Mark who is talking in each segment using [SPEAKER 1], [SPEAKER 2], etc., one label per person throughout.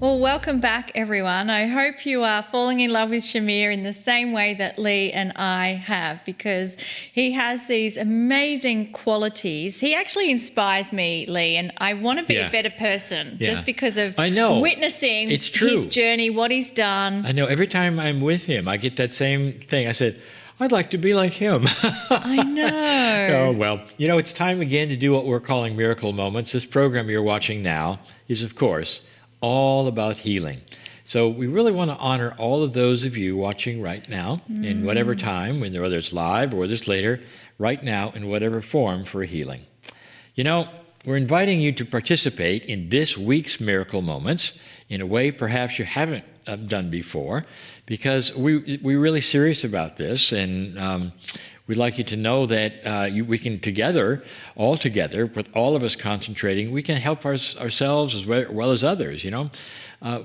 [SPEAKER 1] Well, welcome back, everyone. I hope you are falling in love with Shamir in the same way that Lee and I have, because he has these amazing qualities. He actually inspires me, Lee, and I want to be a better person just because of witnessing his journey, what he's done.
[SPEAKER 2] I know. Every time I'm with him, I get that same thing. I said, I'd like to be like him.
[SPEAKER 1] I know.
[SPEAKER 2] Oh, well, it's time again to do what we're calling Miracle Moments. This program you're watching now is, of course, all about healing. So we really want to honor all of those of you watching right now in whatever time, whether it's live or whether it's later, right now in whatever form for healing. We're inviting you to participate in this week's Miracle Moments in a way perhaps you haven't done before, because we're really serious about this, and we'd like you to know that we can all together, with all of us concentrating, we can help ourselves as well as others,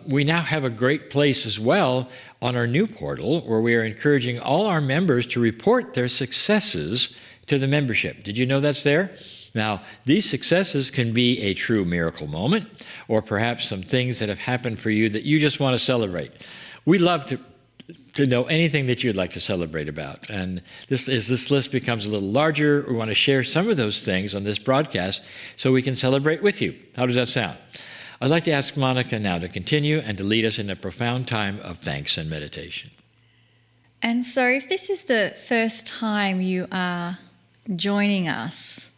[SPEAKER 2] We now have a great place as well on our new portal where we are encouraging all our members to report their successes to the membership. Did you know that's there? Now, these successes can be a true miracle moment, or perhaps some things that have happened for you that you just want to celebrate. We'd love to know anything that you'd like to celebrate about. And as this list becomes a little larger, we want to share some of those things on this broadcast so we can celebrate with you. How does that sound? I'd like to ask Monica now to continue and to lead us in a profound time of thanks and meditation.
[SPEAKER 1] And so if this is the first time you are joining us,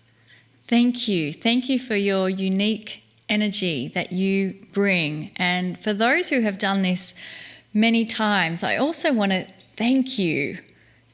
[SPEAKER 1] thank you. Thank you for your unique energy that you bring. And for those who have done this many times, I also want to thank you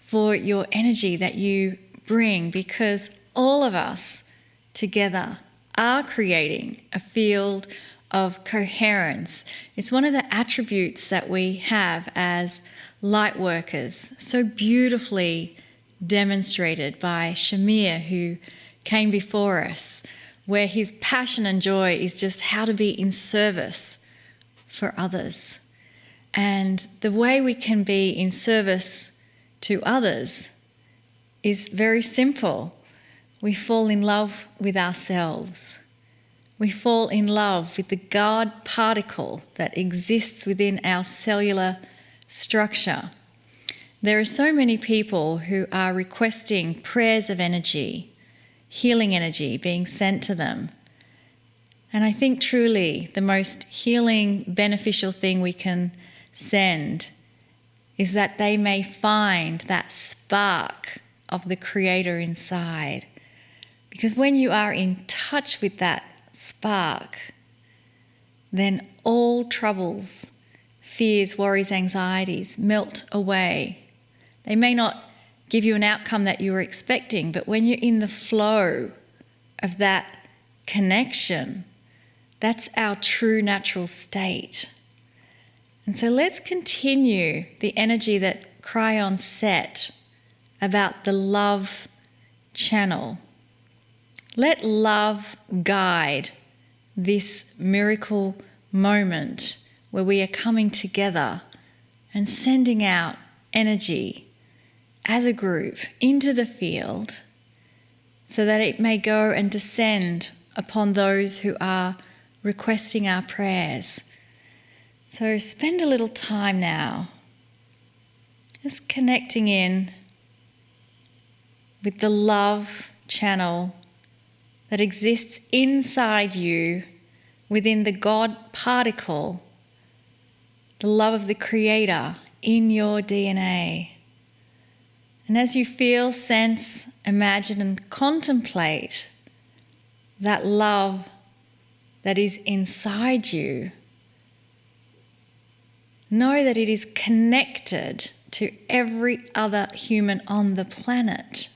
[SPEAKER 1] for your energy that you bring, because all of us together are creating a field of coherence. It's one of the attributes that we have as light workers, so beautifully demonstrated by Shamir, who came before us, where his passion and joy is just how to be in service for others. And the way we can be in service to others is very simple. We fall in love with ourselves. We fall in love with the God particle that exists within our cellular structure. There are so many people who are requesting prayers of energy, healing energy being sent to them. And I think truly the most healing, beneficial thing we can send is that they may find that spark of the Creator inside. Because when you are in touch with that spark, then all troubles, fears, worries, anxieties melt away. They may not give you an outcome that you were expecting, but when you're in the flow of that connection, that's our true natural state. And so let's continue the energy that Kryon set about the love channel. Let love guide this miracle moment where we are coming together and sending out energy as a group into the field so that it may go and descend upon those who are requesting our prayers. So spend a little time now just connecting in with the love channel that exists inside you within the God particle, the love of the Creator in your DNA. And as you feel, sense, imagine and contemplate that love that is inside you, know that it is connected to every other human on the planet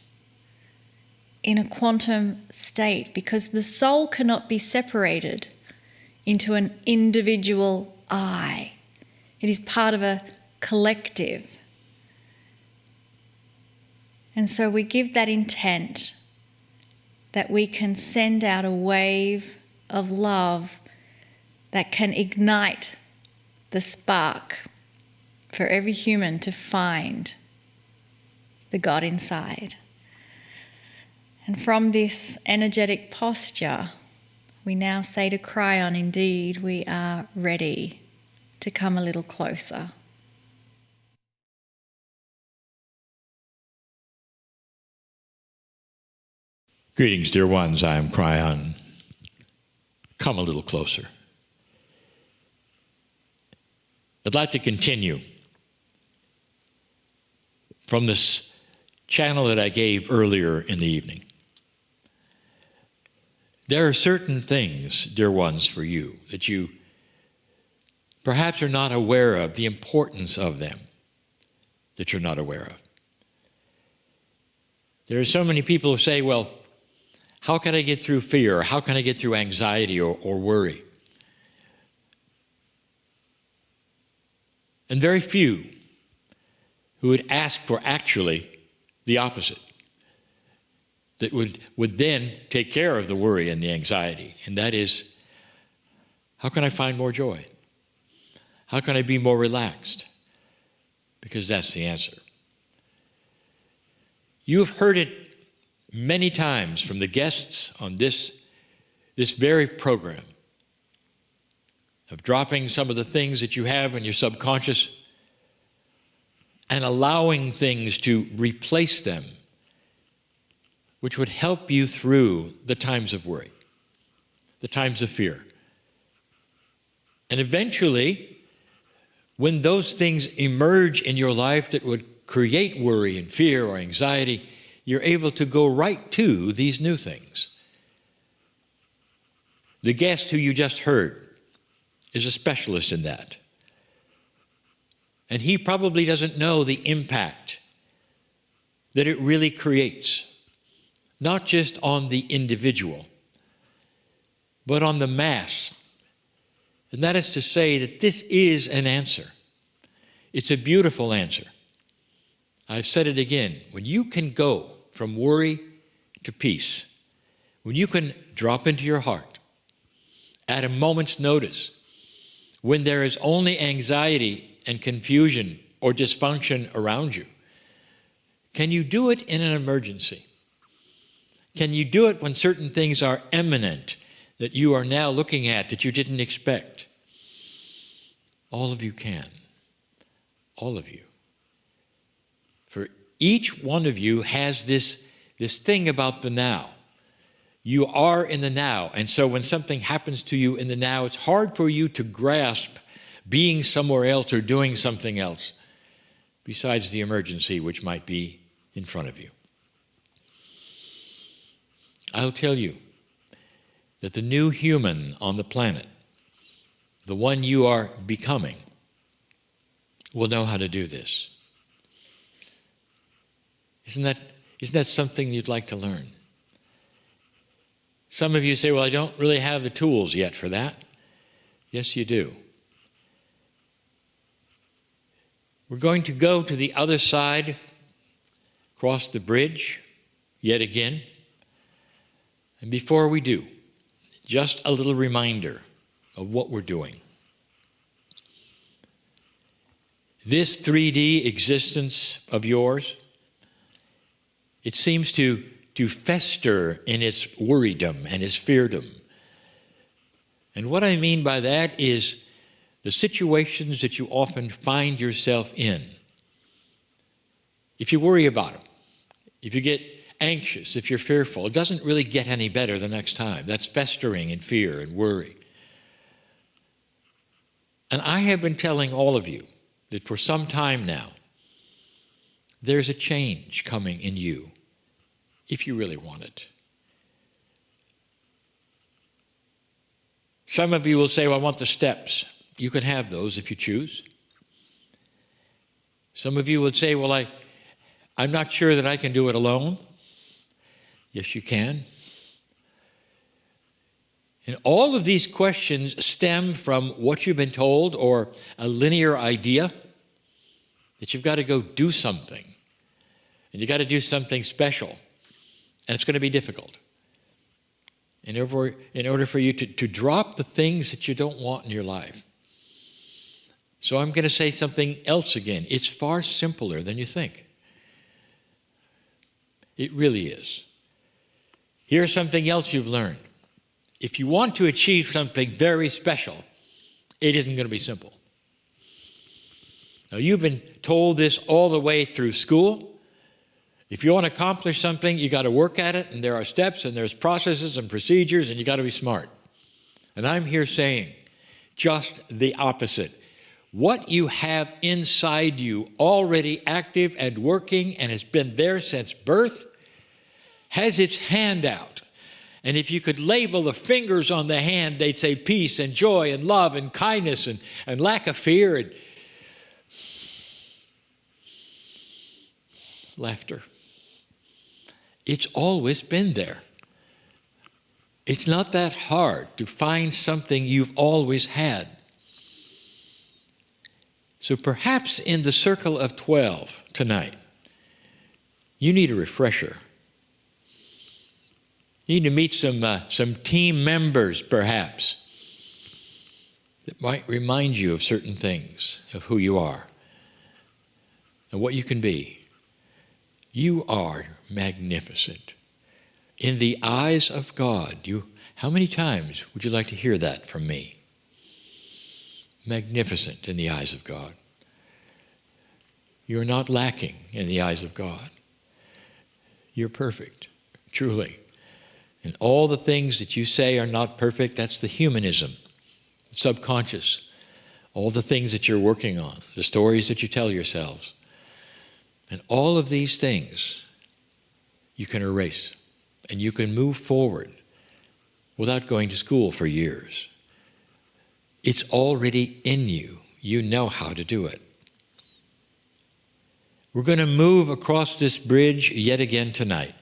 [SPEAKER 1] in a quantum state, because the soul cannot be separated into an individual I. It is part of a collective. And so we give that intent that we can send out a wave of love that can ignite the spark for every human to find the God inside. And from this energetic posture we now say to Kryon, indeed, we are ready to come a little closer.
[SPEAKER 2] Greetings, dear ones. I am Kryon. Come a little closer. I'd like to continue from this channel that I gave earlier in the evening. There are certain things, dear ones, for you that you perhaps are not aware of, the importance of them that you're not aware of. There are so many people who say, well, how can I get through fear? How can I get through anxiety or worry? And very few who would ask for actually the opposite, that would then take care of the worry and the anxiety. And that is, how can I find more joy? How can I be more relaxed? Because that's the answer. You've heard it many times from the guests on this very program of dropping some of the things that you have in your subconscious and allowing things to replace them, which would help you through the times of worry, the times of fear. And eventually, when those things emerge in your life that would create worry and fear or anxiety, you're able to go right to these new things. The guest who you just heard is a specialist in that. And he probably doesn't know the impact that it really creates, not just on the individual, but on the mass. And that is to say that this is an answer. It's a beautiful answer. I've said it again. When you can go from worry to peace, when you can drop into your heart at a moment's notice, when there is only anxiety and confusion or dysfunction around you, can you do it in an emergency? Can you do it when certain things are imminent that you are now looking at that you didn't expect? All of you can. All of you. For each one of you has this thing about the now. You are in the now, and so when something happens to you in the now, it's hard for you to grasp being somewhere else or doing something else besides the emergency which might be in front of you. I'll tell you that the new human on the planet, the one you are becoming, will know how to do this. Isn't that something you'd like to learn? Some of you say, well, I don't really have the tools yet for that. Yes, you do. We're going to go to the other side, cross the bridge yet again. And before we do, just a little reminder of what we're doing. This 3D existence of yours, it seems to fester in its worrydom and its feardom. And what I mean by that is the situations that you often find yourself in. If you worry about them, if you get anxious, if you're fearful, it doesn't really get any better the next time. That's festering in fear and worry. And I have been telling all of you that for some time now, there's a change coming in you, if you really want it. Some of you will say, well, I want the steps. You can have those if you choose. Some of you would say, well, I'm not sure that I can do it alone. Yes, you can. And all of these questions stem from what you've been told or a linear idea that you've got to go do something. And you've got to do something special. And it's going to be difficult. In order for you to drop the things that you don't want in your life. So I'm going to say something else again. It's far simpler than you think. It really is. Here's something else you've learned. If you want to achieve something very special, it isn't going to be simple. Now, you've been told this all the way through school. If you want to accomplish something, you got to work at it, and there are steps, and there's processes and procedures, and you got to be smart. And I'm here saying just the opposite. What you have inside you already active and working and has been there since birth has its hand out. And if you could label the fingers on the hand, they'd say peace and joy and love and kindness and lack of fear and laughter. It's always been there. It's not that hard to find something you've always had. So perhaps in the circle of 12 tonight, you need a refresher. You need to meet some team members, perhaps, that might remind you of certain things, of who you are and what you can be. You are magnificent. In the eyes of God, how many times would you like to hear that from me? Magnificent in the eyes of God. You're not lacking in the eyes of God. You're perfect, truly. And all the things that you say are not perfect, that's the humanism, the subconscious. All the things that you're working on, the stories that you tell yourselves. And all of these things you can erase. And you can move forward without going to school for years. It's already in you. You know how to do it. We're going to move across this bridge yet again tonight.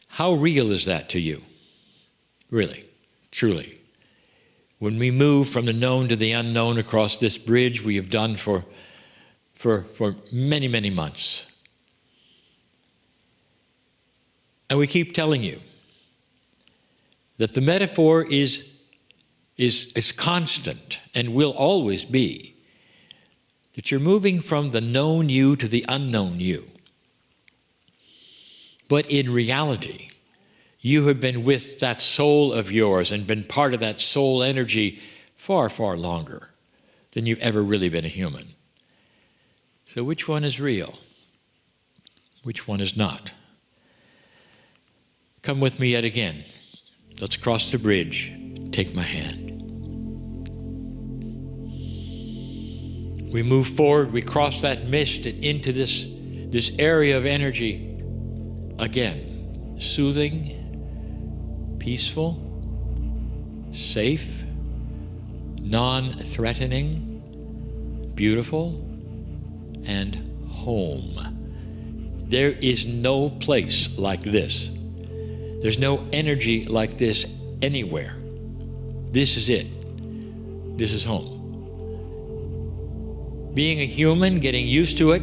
[SPEAKER 2] How real is that to you? Really, truly. When we move from the known to the unknown across this bridge we have done for many, many months. And we keep telling you that the metaphor is constant and will always be that you're moving from the known you to the unknown you. But in reality, you have been with that soul of yours and been part of that soul energy far, far longer than you've ever really been a human. So which one is real? Which one is not? Come with me yet again. Let's cross the bridge. Take my hand. We move forward. We cross that mist and into this area of energy. Again, soothing, peaceful, safe, non-threatening, beautiful, and home. There is no place like this. There's no energy like this anywhere. This is it. This is home. Being a human, getting used to it,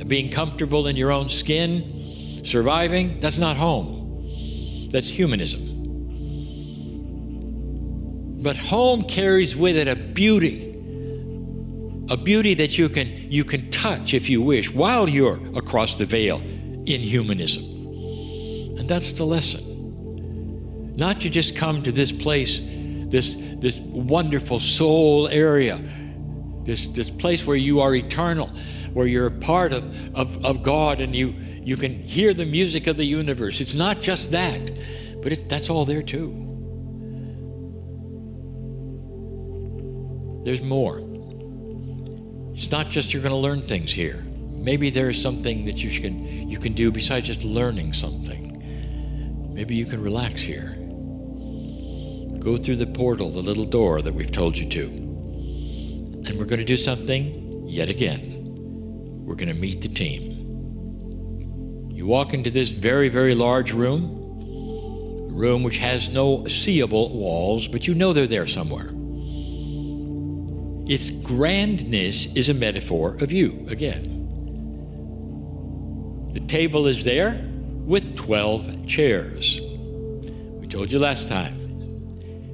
[SPEAKER 2] being comfortable in your own skin, surviving, that's not home. That's humanism. But home carries with it a beauty that you can touch if you wish while you're across the veil in humanism. And that's the lesson. Not to just come to this place, this wonderful soul area, this place where you are eternal, where you're a part of God and you can hear the music of the universe. It's not just that, but that's all there too. There's more. It's not just you're going to learn things here. Maybe there's something that you can do besides just learning something. Maybe you can relax here. Go through the portal, the little door that we've told you to. And we're going to do something yet again. We're going to meet the team. You walk into this very, very large room, a room which has no seeable walls, but you know they're there somewhere. Its grandness is a metaphor of you, again. The table is there with 12 chairs. We told you last time,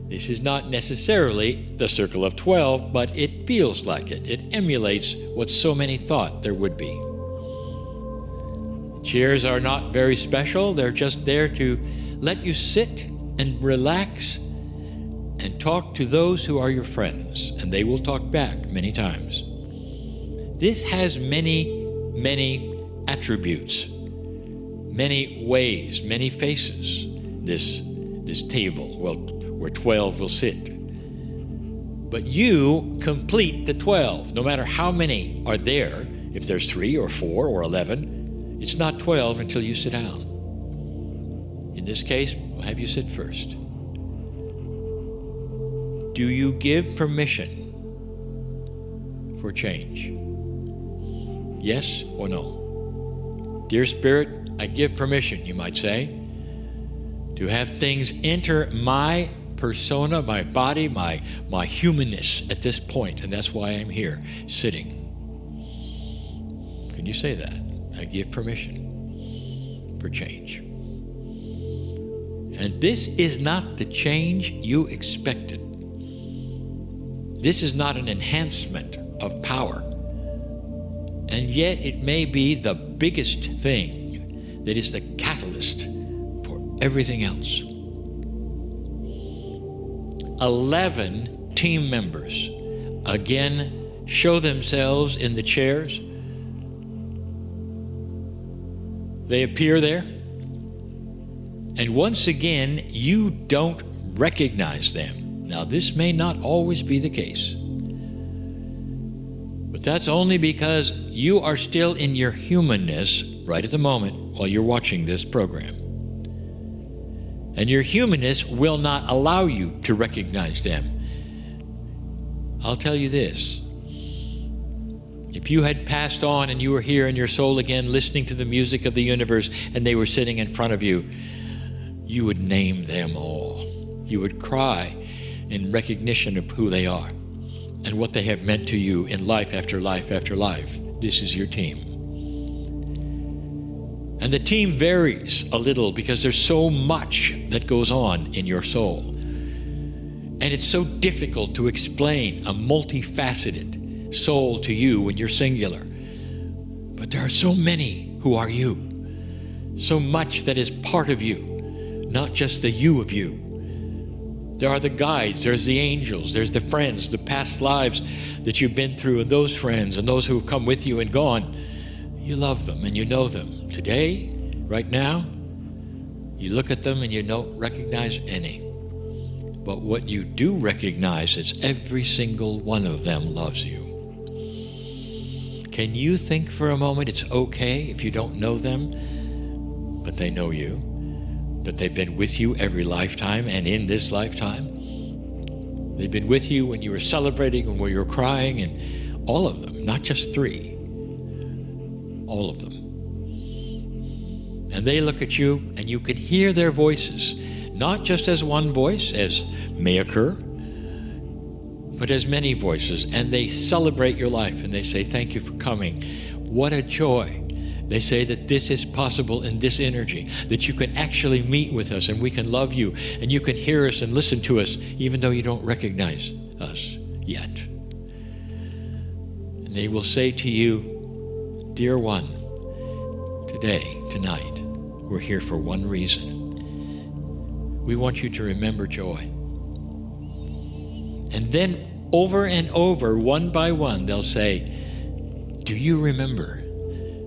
[SPEAKER 2] this is not necessarily the circle of 12, but it feels like it. It emulates what so many thought there would be. The chairs are not very special. They're just there to let you sit and relax and talk to those who are your friends, and they will talk back many times. This has many, many attributes, many ways, many faces, this table, well, where 12 will sit. But you complete the 12, no matter how many are there. If there's 3 or 4 or 11, it's not 12 until you sit down. In this case, we'll have you sit first. Do you give permission for change? Yes or no? Dear Spirit, I give permission, you might say, to have things enter my persona, my body, my humanness at this point, and that's why I'm here, sitting. Can you say that? I give permission for change. And this is not the change you expected. This is not an enhancement of power. And yet it may be the biggest thing that is the catalyst for everything else. 11 team members again show themselves in the chairs. They appear there. And once again, you don't recognize them. Now, this may not always be the case, but that's only because you are still in your humanness right at the moment while you're watching this program. And your humanness will not allow you to recognize them. I'll tell you this. If you had passed on and you were here in your soul again, listening to the music of the universe, and they were sitting in front of you, you would name them all. You would cry in recognition of who they are and what they have meant to you in life after life after life. This is your team. And the team varies a little because there's so much that goes on in your soul. And it's so difficult to explain a multifaceted soul to you when you're singular. But there are so many who are you. So much that is part of you, not just the you of you. There are the guides, there's the angels, there's the friends, the past lives that you've been through, and those friends and those who have come with you and gone. You love them and you know them. Today, right now, you look at them and you don't recognize any. But what you do recognize is every single one of them loves you. Can you think for a moment it's okay if you don't know them, but they know you? That they've been with you every lifetime and in this lifetime? They've been with you when you were celebrating and when you were crying, and all of them, not just 3. All of them. And they look at you and you can hear their voices, not just as one voice, as may occur, but as many voices, and they celebrate your life and they say, thank you for coming. What a joy. They say that this is possible in this energy, that you can actually meet with us and we can love you and you can hear us and listen to us even though you don't recognize us yet. And they will say to you, dear one, today, tonight, we're here for one reason. We want you to remember joy. And then over and over, one by one, they'll say, do you remember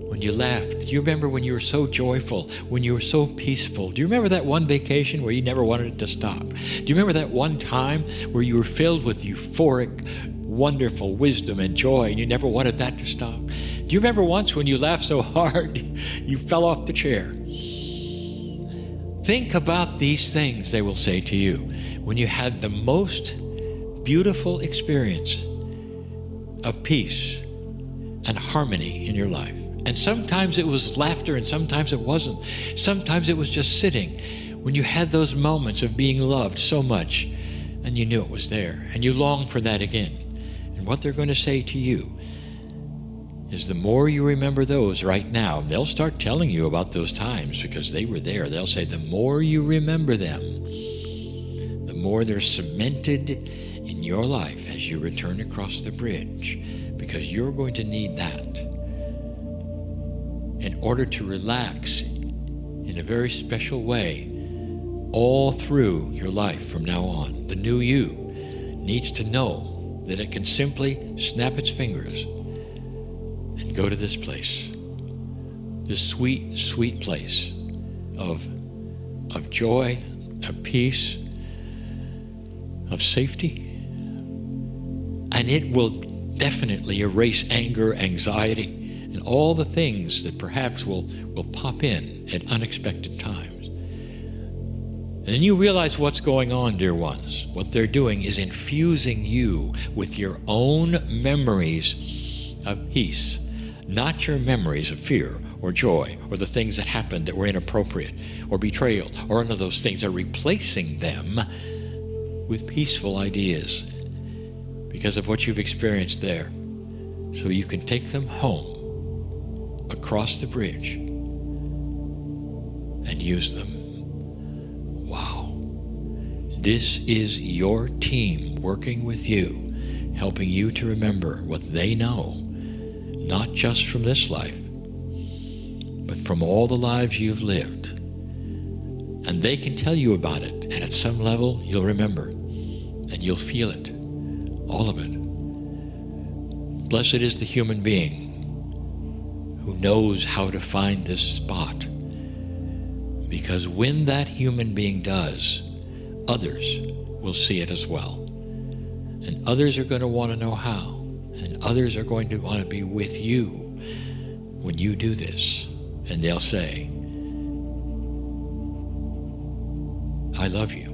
[SPEAKER 2] when you laughed? Do you remember when you were so joyful, when you were so peaceful? Do you remember that one vacation where you never wanted it to stop? Do you remember that one time where you were filled with euphoric, wonderful wisdom and joy and you never wanted that to stop? Do you remember once when you laughed so hard you fell off the chair? Think about these things, they will say to you, when you had the most beautiful experience of peace and harmony in your life. And sometimes it was laughter and sometimes it wasn't. Sometimes it was just sitting when you had those moments of being loved so much and you knew it was there and you longed for that again. And what they're going to say to you is the more you remember those right now, they'll start telling you about those times because they were there. They'll say the more you remember them, the more they're cemented in your life as you return across the bridge, because you're going to need that in order to relax in a very special way all through your life from now on. The new you needs to know that it can simply snap its fingers and go to this place, this sweet, sweet place of joy, of peace, of safety. And it will definitely erase anger, anxiety, and all the things that perhaps will pop in at unexpected times. And then you realize what's going on, dear ones. What they're doing is infusing you with your own memories of peace, not your memories of fear or joy or the things that happened that were inappropriate or betrayal or any of those things. Are replacing them with peaceful ideas because of what you've experienced there. So you can take them home across the bridge and use them. Wow. This is your team working with you, helping you to remember what they know, not just from this life, but from all the lives you've lived. And they can tell you about it, and at some level you'll remember, and you'll feel it, all of it. Blessed is the human being who knows how to find this spot, because when that human being does, others will see it as well. And others are going to want to know how, and others are going to want to be with you when you do this. And they'll say, I love you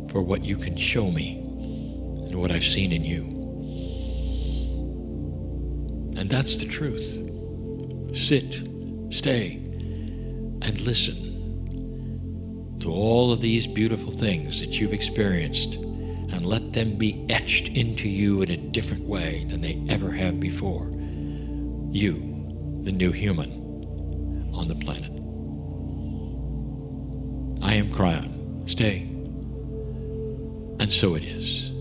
[SPEAKER 2] for what you can show me and what I've seen in you. And that's the truth. Sit, stay, and listen to all of these beautiful things that you've experienced, and let them be etched into you in a different way than they ever have before. You, the new human on the planet. I am Kryon. Stay. And so it is.